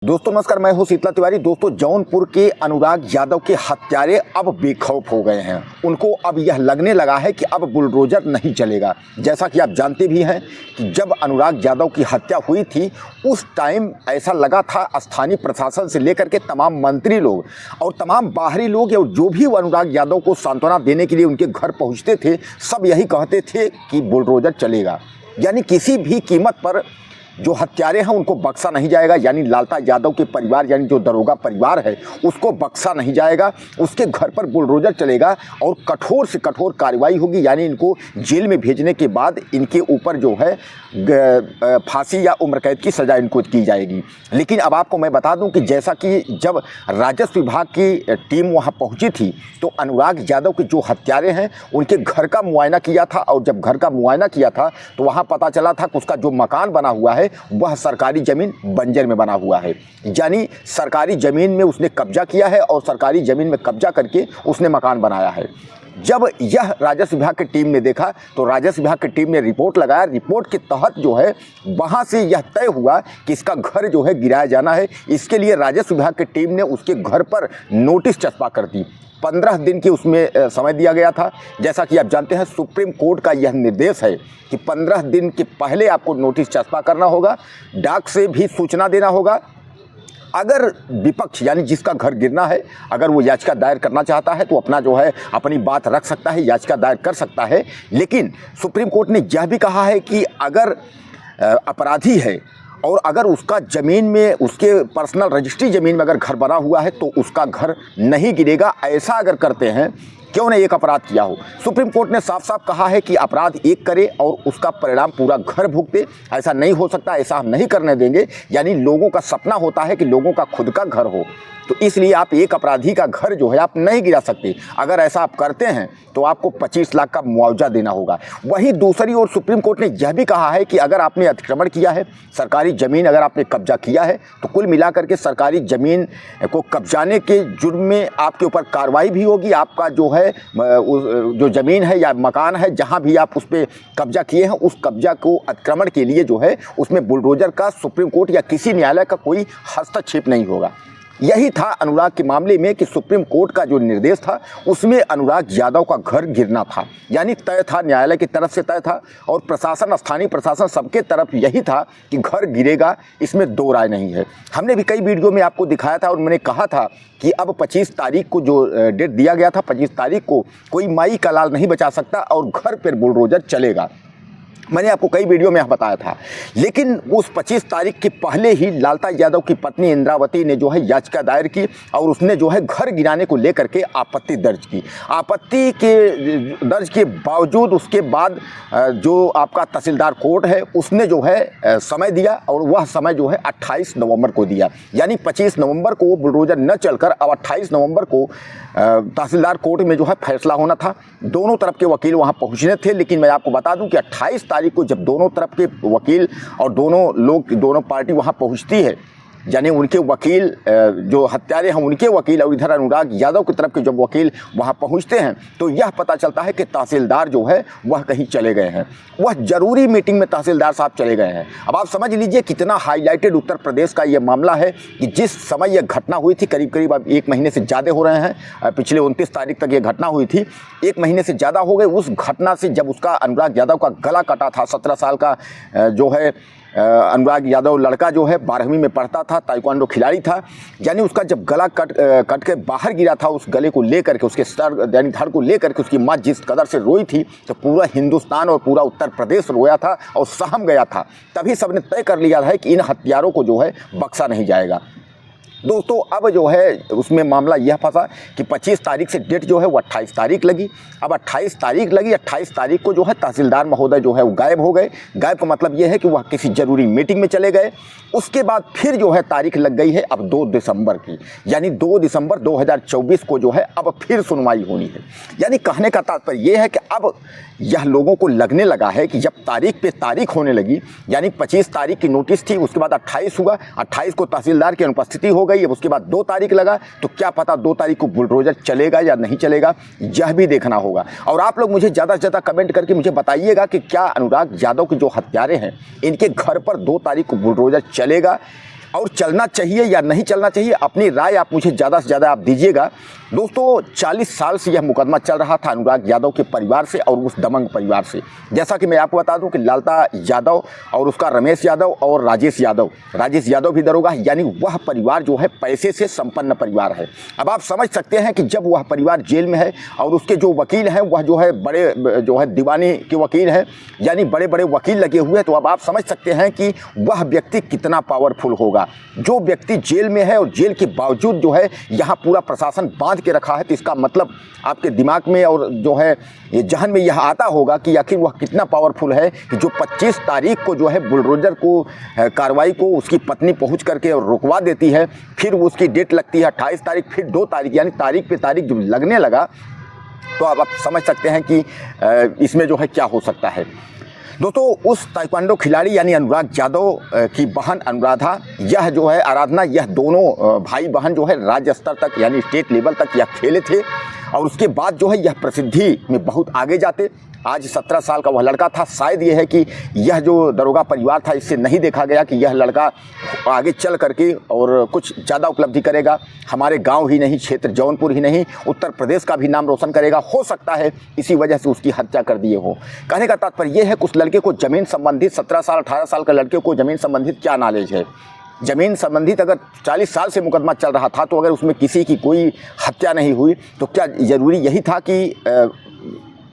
दोस्तों नमस्कार, मैं हूं शीतला तिवारी। दोस्तों जौनपुर के अनुराग यादव के हत्यारे अब बेखौफ हो गए हैं। उनको अब यह लगने लगा है कि अब बुलडोजर नहीं चलेगा। जैसा कि आप जानते भी हैं कि जब अनुराग यादव की हत्या हुई थी उस टाइम ऐसा लगा था, स्थानीय प्रशासन से लेकर के तमाम मंत्री लोग और तमाम बाहरी लोग या जो भी अनुराग यादव को सांत्वना देने के लिए उनके घर पहुँचते थे, सब यही कहते थे कि बुलडोजर चलेगा। यानी किसी भी कीमत पर जो हत्यारे हैं उनको बख्शा नहीं जाएगा। यानी लालता यादव के परिवार यानी जो दरोगा परिवार है उसको बख्शा नहीं जाएगा। उसके घर पर बुलडोजर चलेगा और कठोर से कठोर कार्रवाई होगी। यानी इनको जेल में भेजने के बाद इनके ऊपर जो है फांसी या उम्र कैद की सज़ा इनको की जाएगी। लेकिन अब आपको मैं बता दूं कि जैसा कि जब राजस्व विभाग की टीम वहां पहुंची थी तो अनुराग यादव के जो हत्यारे हैं उनके घर का मुआयना किया था। और जब घर का मुआयना किया था तो वहां पता चला था कि उसका जो मकान बना हुआ है वह सरकारी जमीन बंजर में बना हुआ है। यानी सरकारी जमीन में उसने कब्जा किया है और सरकारी जमीन में कब्जा करके उसने मकान बनाया है। जब यह राजस्व विभाग की टीम ने देखा तो राजस्व विभाग की टीम ने रिपोर्ट लगाया। रिपोर्ट के तहत जो है वहां से यह तय हुआ कि इसका घर जो है गिराया जाना है। इसके लिए राजस्व विभाग की टीम ने उसके घर पर नोटिस चस्पा कर दी। 15 दिन की उसमें समय दिया गया था। जैसा कि आप जानते हैं सुप्रीम कोर्ट का यह निर्देश है कि 15 दिन के पहले आपको नोटिस चस्पा करना होगा, डाक से भी सूचना देना होगा। अगर विपक्ष यानी जिसका घर गिरना है अगर वो याचिका दायर करना चाहता है तो अपना जो है अपनी बात रख सकता है, याचिका दायर कर सकता है। लेकिन सुप्रीम कोर्ट ने यह भी कहा है कि अगर अपराधी है और अगर उसका ज़मीन में उसके पर्सनल रजिस्ट्री ज़मीन में अगर घर बना हुआ है तो उसका घर नहीं गिरेगा। ऐसा अगर करते हैं, क्यों ने एक अपराध किया हो। सुप्रीम कोर्ट ने साफ साफ कहा है कि अपराध एक करे और उसका परिणाम पूरा घर भुगते। ऐसा नहीं हो सकता, ऐसा हम नहीं करने देंगे। यानी लोगों का सपना होता है कि लोगों का खुद का घर हो, तो इसलिए आप एक अपराधी का घर जो है आप नहीं गिरा सकते। अगर ऐसा आप करते हैं तो आपको 25 लाख का मुआवजा देना होगा। वहीं दूसरी ओर सुप्रीम कोर्ट ने यह भी कहा है कि अगर आपने अतिक्रमण किया है, सरकारी ज़मीन अगर आपने कब्जा किया है तो कुल मिलाकर के सरकारी ज़मीन को कब्जाने के जुर्म में आपके ऊपर कार्रवाई भी होगी। आपका जो है जो ज़मीन है या मकान है जहाँ भी आप उस पर कब्जा किए हैं उस कब्जा को अतिक्रमण के लिए जो है उसमें बुलडोजर का सुप्रीम कोर्ट या किसी न्यायालय का कोई हस्तक्षेप नहीं होगा। यही था अनुराग के मामले में कि सुप्रीम कोर्ट का जो निर्देश था उसमें अनुराग यादव का घर गिरना था। यानी तय था, न्यायालय की तरफ से तय था और प्रशासन, स्थानीय प्रशासन सबके तरफ यही था कि घर गिरेगा, इसमें दो राय नहीं है। हमने भी कई वीडियो में आपको दिखाया था और मैंने कहा था कि अब 25 तारीख को जो डेट दिया गया था, 25 तारीख को कोई माई का लाल नहीं बचा सकता और घर पर बुलडोजर चलेगा। मैंने आपको कई वीडियो में बताया था। लेकिन उस 25 तारीख के पहले ही लालता यादव की पत्नी इंद्रावती ने जो है याचिका दायर की और उसने जो है घर गिराने को लेकर के आपत्ति दर्ज की। आपत्ति के दर्ज के बावजूद उसके बाद जो आपका तहसीलदार कोर्ट है उसने जो है समय दिया और वह समय जो है 28 नवंबर को दिया। यानी 25 नवंबर को वो बुलडोजर न चलकर अब 28 नवंबर को तहसीलदार कोर्ट में जो है फैसला होना था। दोनों तरफ के वकील वहाँ पहुँचने थे। लेकिन मैं आपको बता दूं कि 28 तारीख को जब दोनों तरफ के वकील और दोनों पार्टी वहां पहुंचती है, यानी उनके वकील जो हत्यारे हैं उनके वकील और इधर अनुराग यादव की तरफ के जब वकील वहां पहुंचते हैं तो यह पता चलता है कि तहसीलदार जो है वह कहीं चले गए हैं। वह जरूरी मीटिंग में तहसीलदार साहब चले गए हैं। अब आप समझ लीजिए कितना हाईलाइटेड उत्तर प्रदेश का यह मामला है कि जिस समय यह घटना हुई थी करीब करीब अब 1 महीने से ज़्यादा हो रहे हैं। पिछले 29 तारीख तक ये घटना हुई थी, 1 महीने से ज़्यादा हो गए। उस घटना से जब उसका अनुराग यादव का गला कटा था, 17 साल का जो है अनुराग यादव लड़का जो है 12वीं में पढ़ता था, ताइक्वांडो खिलाड़ी था। यानी उसका जब गला कट के बाहर गिरा था, उस गले को लेकर के उसके सर यानी धड़ को लेकर के उसकी माँ जिस कदर से रोई थी तो पूरा हिंदुस्तान और पूरा उत्तर प्रदेश रोया था और सहम गया था। तभी सबने तय कर लिया है कि इन हत्यारों को जो है बख्शा नहीं जाएगा। दोस्तों अब जो है उसमें मामला यह फंसा कि 25 तारीख से डेट जो है वो 28 तारीख लगी। अब 28 तारीख लगी, 28 तारीख को जो है तहसीलदार महोदय जो है वो गायब हो गए। गायब का मतलब यह है कि वह किसी जरूरी मीटिंग में चले गए। उसके बाद फिर जो है तारीख लग गई है अब 2 दिसंबर की। यानी 2 दिसंबर 2024 को जो है अब फिर सुनवाई होनी है। यानी कहने का तात्पर्य यह है कि अब यह लोगों को लगने लगा है कि जब तारीख पे तारीख होने लगी, यानी 25 तारीख की नोटिस थी, उसके बाद 28 हुआ, 28 को तहसीलदार की अनुपस्थिति हो गई। अब उसके बाद 2 तारीख लगा तो क्या पता 2 तारीख को बुलडोजर चलेगा या नहीं चलेगा, यह भी देखना होगा। और आप लोग मुझे ज़्यादा से ज़्यादा कमेंट करके मुझे बताइएगा कि क्या अनुराग यादव के जो हत्यारे हैं इनके घर पर 2 तारीख को बुलडोजर चलेगा और चलना चाहिए या नहीं चलना चाहिए, अपनी राय आप मुझे ज़्यादा से ज़्यादा आप दीजिएगा। दोस्तों 40 साल से यह मुकदमा चल रहा था अनुराग यादव के परिवार से और उस दबंग परिवार से। जैसा कि मैं आपको बता दूं कि लालता यादव और उसका रमेश यादव और राजेश यादव भी दरोगा है, यानी वह परिवार जो है पैसे से संपन्न परिवार है। अब आप समझ सकते हैं कि जब वह परिवार जेल में है और उसके जो वकील हैं वह जो है बड़े जो है दीवानी के वकील हैं, यानी बड़े बड़े वकील लगे हुए हैं, तो अब आप समझ सकते हैं कि वह व्यक्ति कितना पावरफुल होगा। जो व्यक्ति जेल में है और जेल के बावजूद जो है यहाँ पूरा प्रशासन बांध के रखा है, तो इसका मतलब आपके दिमाग में और जो है ये जहन में यह आता होगा कि आखिर वह कितना पावरफुल है कि जो 25 तारीख को जो है बुलडोजर को कार्रवाई को उसकी पत्नी पहुंच करके और रुकवा देती है, फिर उसकी डेट लगती है 28 तारीख, फिर 2 तारीख, यानी तारीख पे तारीख जब लगने लगा तो अब आप समझ सकते हैं कि इसमें जो है क्या हो सकता है। दोस्तों उस ताइक्वांडो खिलाड़ी यानी अनुराग यादव की बहन अनुराधा, यह जो है आराधना, यह दोनों भाई बहन जो है राज्य स्तर तक यानी स्टेट लेवल तक यह खेले थे और उसके बाद जो है यह प्रसिद्धि में बहुत आगे जाते। आज 17 साल का वह लड़का था। शायद यह है कि यह जो दरोगा परिवार था इससे नहीं देखा गया कि यह लड़का आगे चल करके और कुछ ज़्यादा उपलब्धि करेगा, हमारे गांव ही नहीं, क्षेत्र जौनपुर ही नहीं, उत्तर प्रदेश का भी नाम रोशन करेगा। हो सकता है इसी वजह से उसकी हत्या कर दिए हो। कहने का तात्पर्य यह है कि उस लड़के को ज़मीन संबंधित 17 साल 18 साल का लड़के को ज़मीन संबंधित क्या नॉलेज है। ज़मीन संबंधित अगर 40 साल से मुकदमा चल रहा था तो अगर उसमें किसी की कोई हत्या नहीं हुई तो क्या ज़रूरी यही था कि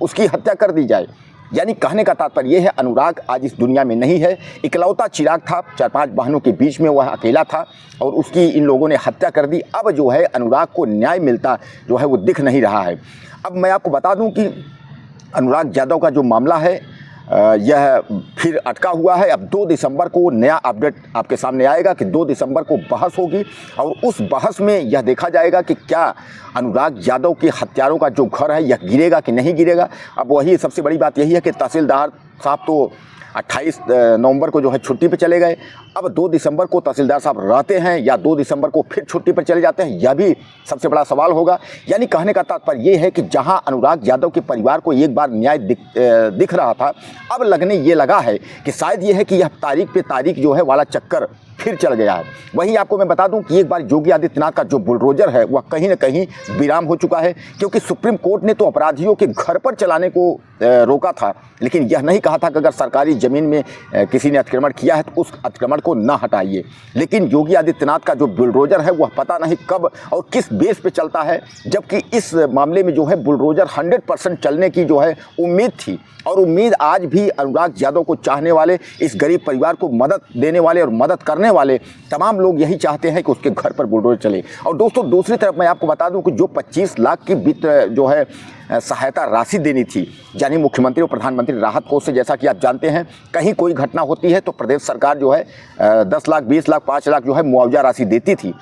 उसकी हत्या कर दी जाए। यानी कहने का तात्पर्य यह है अनुराग आज इस दुनिया में नहीं है, इकलौता चिराग था, 4-5 बहनों के बीच में वह अकेला था और उसकी इन लोगों ने हत्या कर दी। अब जो है अनुराग को न्याय मिलता जो है वो दिख नहीं रहा है। अब मैं आपको बता दूं कि अनुराग यादव का जो मामला है यह फिर अटका हुआ है। अब 2 दिसंबर को नया अपडेट आपके सामने आएगा कि 2 दिसंबर को बहस होगी और उस बहस में यह देखा जाएगा कि क्या अनुराग यादव के हत्यारों का जो घर है यह गिरेगा कि नहीं गिरेगा। अब वही सबसे बड़ी बात यही है कि तहसीलदार साहब तो 28 नवंबर को जो है छुट्टी पे चले गए। अब 2 दिसंबर को तहसीलदार साहब रहते हैं या 2 दिसंबर को फिर छुट्टी पर चले जाते हैं, यह भी सबसे बड़ा सवाल होगा। यानी कहने का तात्पर्य ये है कि जहां अनुराग यादव के परिवार को एक बार न्याय दिख रहा था, अब लगने ये लगा है कि शायद ये है कि यह तारीख पे तारीख जो है वाला चक्कर फिर चल गया है। वहीं आपको मैं बता दूं कि एक बार योगी आदित्यनाथ का जो बुलडोजर है वह कहीं न कहीं विराम हो चुका है, क्योंकि सुप्रीम कोर्ट ने तो अपराधियों के घर पर चलाने को रोका था, लेकिन यह नहीं कहा था कि अगर सरकारी ज़मीन में किसी ने अतिक्रमण किया है तो उस अतिक्रमण को न हटाइए। लेकिन योगी आदित्यनाथ का जो बुलडोजर है वह पता नहीं कब और किस बेस पे चलता है, जबकि इस मामले में जो है बुलडोजर 100% चलने की जो है उम्मीद थी। और उम्मीद आज भी अनुराग यादव को चाहने वाले, इस गरीब परिवार को मदद देने वाले और मदद करने वाले तमाम लोग यही चाहते हैं कि उसके घर पर बुलडोजर चले। और दोस्तों दूसरी तरफ मैं आपको बता दूं कि जो 25 लाख की वित्त जो है सहायता राशि देनी थी, यानी मुख्यमंत्री और प्रधानमंत्री राहत कोष से, जैसा कि आप जानते हैं कहीं कोई घटना होती है तो प्रदेश सरकार जो है 10 लाख 20 लाख 5 लाख जो है मुआवजा राशि देती थी।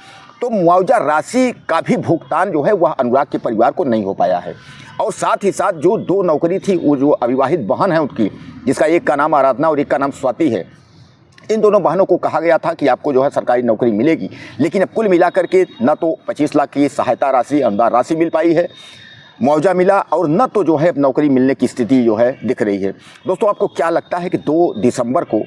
तो मुआवजा राशि का भी भुगतान जो है वह अनुराग के परिवार को नहीं हो पाया है। और साथ ही साथ जो 2 नौकरी थी, वो जो अविवाहित बहन है उनकी, जिसका एक का नाम आराधना और एक का नाम स्वाति है, इन दोनों बहनों को कहा गया था कि आपको जो है सरकारी नौकरी मिलेगी, लेकिन अब कुल मिलाकर के न तो 25 लाख की सहायता राशि अनुदान राशि मिल पाई है, मुआवजा मिला, और न तो जो है नौकरी मिलने की स्थिति जो है दिख रही है। दोस्तों आपको क्या लगता है कि 2 दिसंबर को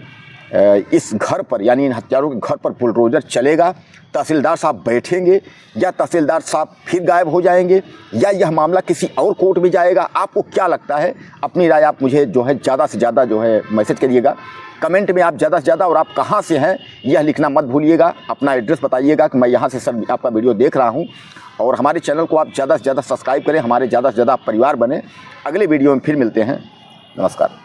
इस घर पर यानी इन हत्यारों के घर पर बुलडोजर चलेगा, तहसीलदार साहब बैठेंगे या तहसीलदार साहब फिर गायब हो जाएंगे या यह मामला किसी और कोर्ट में जाएगा? आपको क्या लगता है? अपनी राय आप मुझे जो है ज़्यादा से ज़्यादा जो है मैसेज करिएगा कमेंट में, आप ज़्यादा से ज़्यादा, और आप कहाँ से हैं यह लिखना मत भूलिएगा। अपना एड्रेस बताइएगा कि मैं यहाँ से सब आपका वीडियो देख रहा हूँ, और हमारे चैनल को आप ज़्यादा से ज़्यादा सब्सक्राइब करें, हमारे ज़्यादा से ज़्यादा परिवार बने। अगले वीडियो में फिर मिलते हैं। नमस्कार।